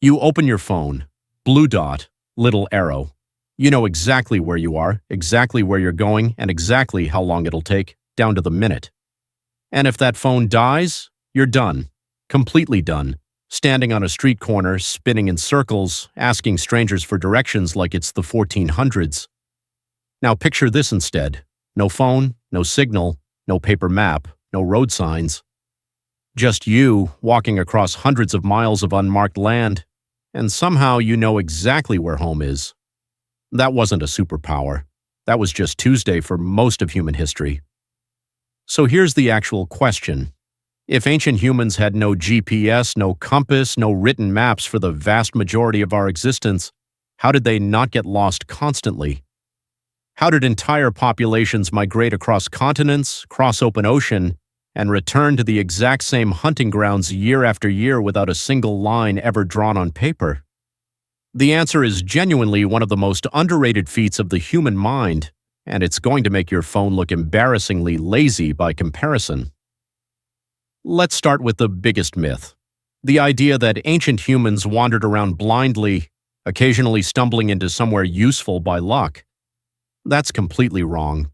You open your phone, blue dot, little arrow. You know exactly where you are, exactly where you're going, and exactly how long it'll take, down to the minute. And if that phone dies, you're done. Completely done. Standing on a street corner, spinning in circles, asking strangers for directions like it's the 1400s. Now picture this instead. No phone, no signal, no paper map, no road signs. Just you walking across hundreds of miles of unmarked land, and somehow you know exactly where home is. That wasn't a superpower. That was just Tuesday for most of human history. So here's the actual question. If ancient humans had no GPS, no compass, no written maps for the vast majority of our existence, how did they not get lost constantly? How did entire populations migrate across continents, cross open ocean, and return to the exact same hunting grounds year after year without a single line ever drawn on paper? The answer is genuinely one of the most underrated feats of the human mind, and it's going to make your phone look embarrassingly lazy by comparison. Let's start with the biggest myth. The idea that ancient humans wandered around blindly, occasionally stumbling into somewhere useful by luck. That's completely wrong.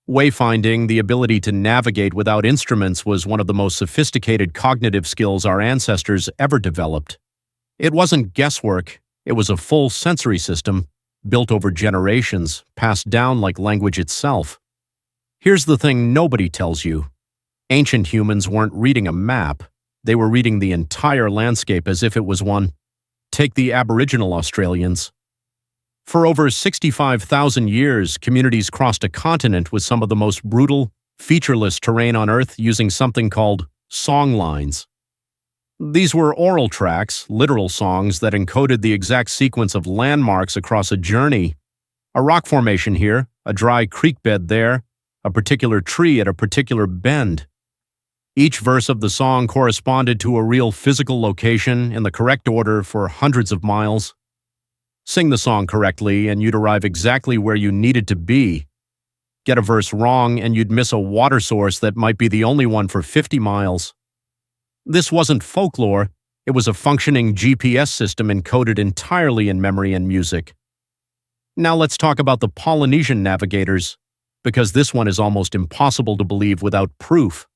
Wayfinding, the ability to navigate without instruments, was one of the most sophisticated cognitive skills our ancestors ever developed. It wasn't guesswork, it was a full sensory system, built over generations, passed down like language itself. Here's the thing nobody tells you. Ancient humans weren't reading a map, they were reading the entire landscape as if it was one. Take the Aboriginal Australians. For over 65,000 years, communities crossed a continent with some of the most brutal, featureless terrain on Earth using something called songlines. These were oral tracks, literal songs that encoded the exact sequence of landmarks across a journey. A rock formation here, a dry creek bed there, a particular tree at a particular bend. Each verse of the song corresponded to a real physical location in the correct order for hundreds of miles. Sing the song correctly and you'd arrive exactly where you needed to be. Get a verse wrong and you'd miss a water source that might be the only one for 50 miles. This wasn't folklore, it was a functioning GPS system encoded entirely in memory and music. Now let's talk about the Polynesian navigators, because this one is almost impossible to believe without proof.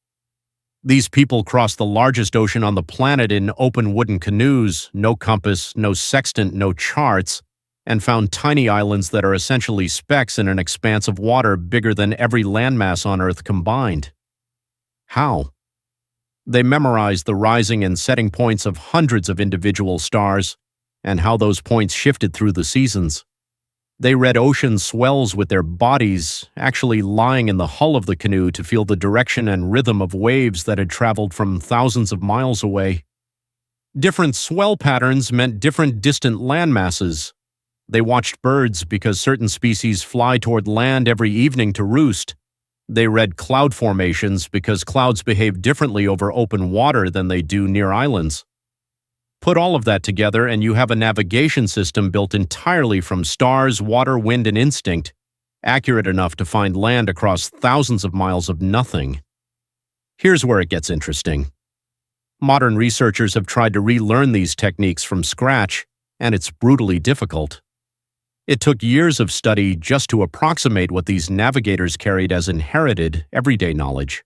These people crossed the largest ocean on the planet in open wooden canoes, no compass, no sextant, no charts, and found tiny islands that are essentially specks in an expanse of water bigger than every landmass on Earth combined. How? They memorized the rising and setting points of hundreds of individual stars, and how those points shifted through the seasons. They read ocean swells with their bodies, actually lying in the hull of the canoe to feel the direction and rhythm of waves that had traveled from thousands of miles away. Different swell patterns meant different distant landmasses. They watched birds because certain species fly toward land every evening to roost. They read cloud formations because clouds behave differently over open water than they do near islands. Put all of that together and you have a navigation system built entirely from stars, water, wind, and instinct, accurate enough to find land across thousands of miles of nothing. Here's where it gets interesting. Modern researchers have tried to relearn these techniques from scratch, and it's brutally difficult. It took years of study just to approximate what these navigators carried as inherited, everyday knowledge.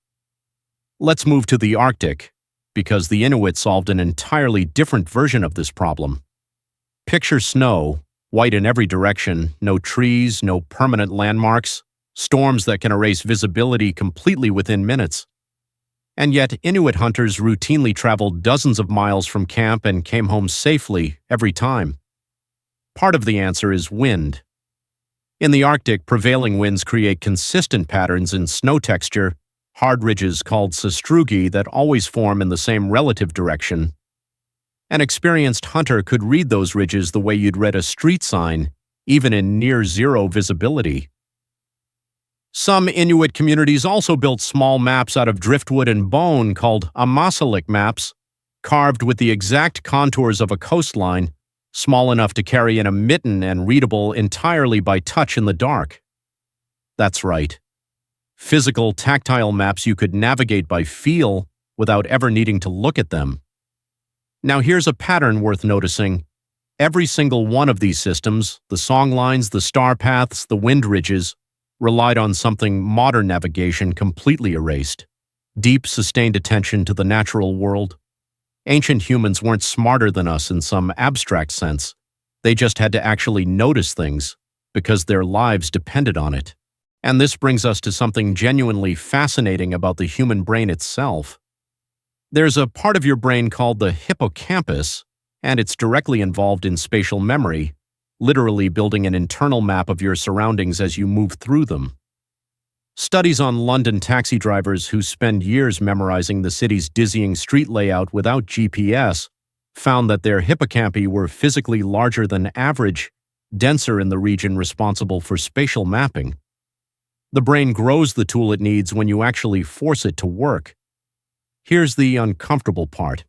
Let's move to the Arctic, because the Inuit solved an entirely different version of this problem. Picture snow, white in every direction, no trees, no permanent landmarks, storms that can erase visibility completely within minutes. And yet, Inuit hunters routinely traveled dozens of miles from camp and came home safely every time. Part of the answer is wind. In the Arctic, prevailing winds create consistent patterns in snow texture, hard ridges called sastrugi that always form in the same relative direction. An experienced hunter could read those ridges the way you'd read a street sign, even in near-zero visibility. Some Inuit communities also built small maps out of driftwood and bone called amasalik maps, carved with the exact contours of a coastline, small enough to carry in a mitten and readable entirely by touch in the dark. That's right. Physical, tactile maps you could navigate by feel without ever needing to look at them. Now here's a pattern worth noticing. Every single one of these systems, the songlines, the star paths, the wind ridges, relied on something modern navigation completely erased. Deep, sustained attention to the natural world. Ancient humans weren't smarter than us in some abstract sense. They just had to actually notice things because their lives depended on it. And this brings us to something genuinely fascinating about the human brain itself. There's a part of your brain called the hippocampus, and it's directly involved in spatial memory, literally building an internal map of your surroundings as you move through them. Studies on London taxi drivers who spend years memorizing the city's dizzying street layout without GPS found that their hippocampi were physically larger than average, denser in the region responsible for spatial mapping. The brain grows the tool it needs when you actually force it to work. Here's the uncomfortable part.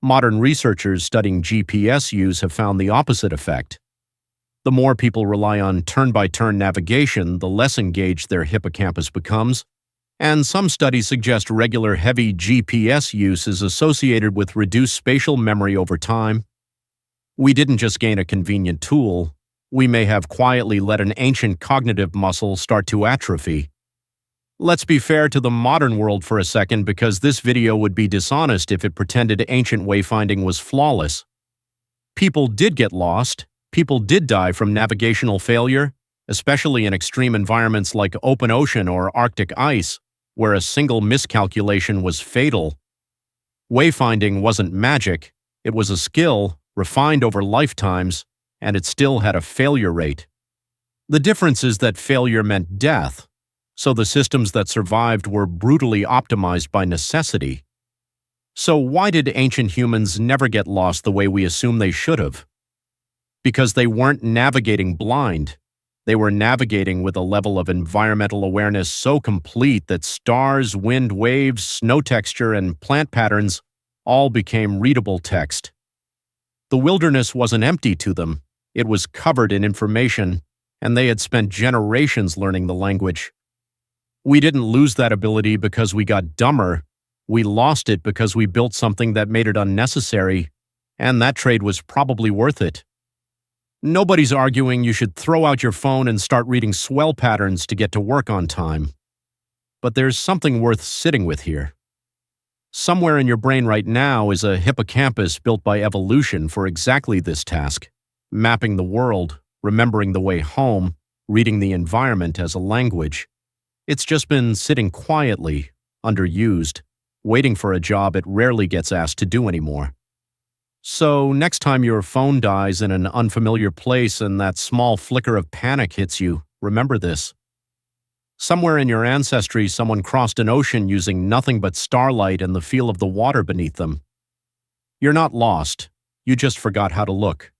Modern researchers studying GPS use have found the opposite effect. The more people rely on turn-by-turn navigation, the less engaged their hippocampus becomes, and some studies suggest regular heavy GPS use is associated with reduced spatial memory over time. We didn't just gain a convenient tool, we may have quietly let an ancient cognitive muscle start to atrophy. Let's be fair to the modern world for a second, because this video would be dishonest if it pretended ancient wayfinding was flawless. People did get lost. People did die from navigational failure, especially in extreme environments like open ocean or Arctic ice, where a single miscalculation was fatal. Wayfinding wasn't magic, it was a skill, refined over lifetimes, and it still had a failure rate. The difference is that failure meant death, so the systems that survived were brutally optimized by necessity. So why did ancient humans never get lost the way we assume they should have? Because they weren't navigating blind. They were navigating with a level of environmental awareness so complete that stars, wind, waves, snow texture, and plant patterns all became readable text. The wilderness wasn't empty to them. It was covered in information, and they had spent generations learning the language. We didn't lose that ability because we got dumber. We lost it because we built something that made it unnecessary, and that trade was probably worth it. Nobody's arguing you should throw out your phone and start reading swell patterns to get to work on time. But there's something worth sitting with here. Somewhere in your brain right now is a hippocampus built by evolution for exactly this task: mapping the world, remembering the way home, reading the environment as a language. It's just been sitting quietly, underused, waiting for a job it rarely gets asked to do anymore. So next time your phone dies in an unfamiliar place and that small flicker of panic hits you, remember this. Somewhere in your ancestry, someone crossed an ocean using nothing but starlight and the feel of the water beneath them. You're not lost. You just forgot how to look.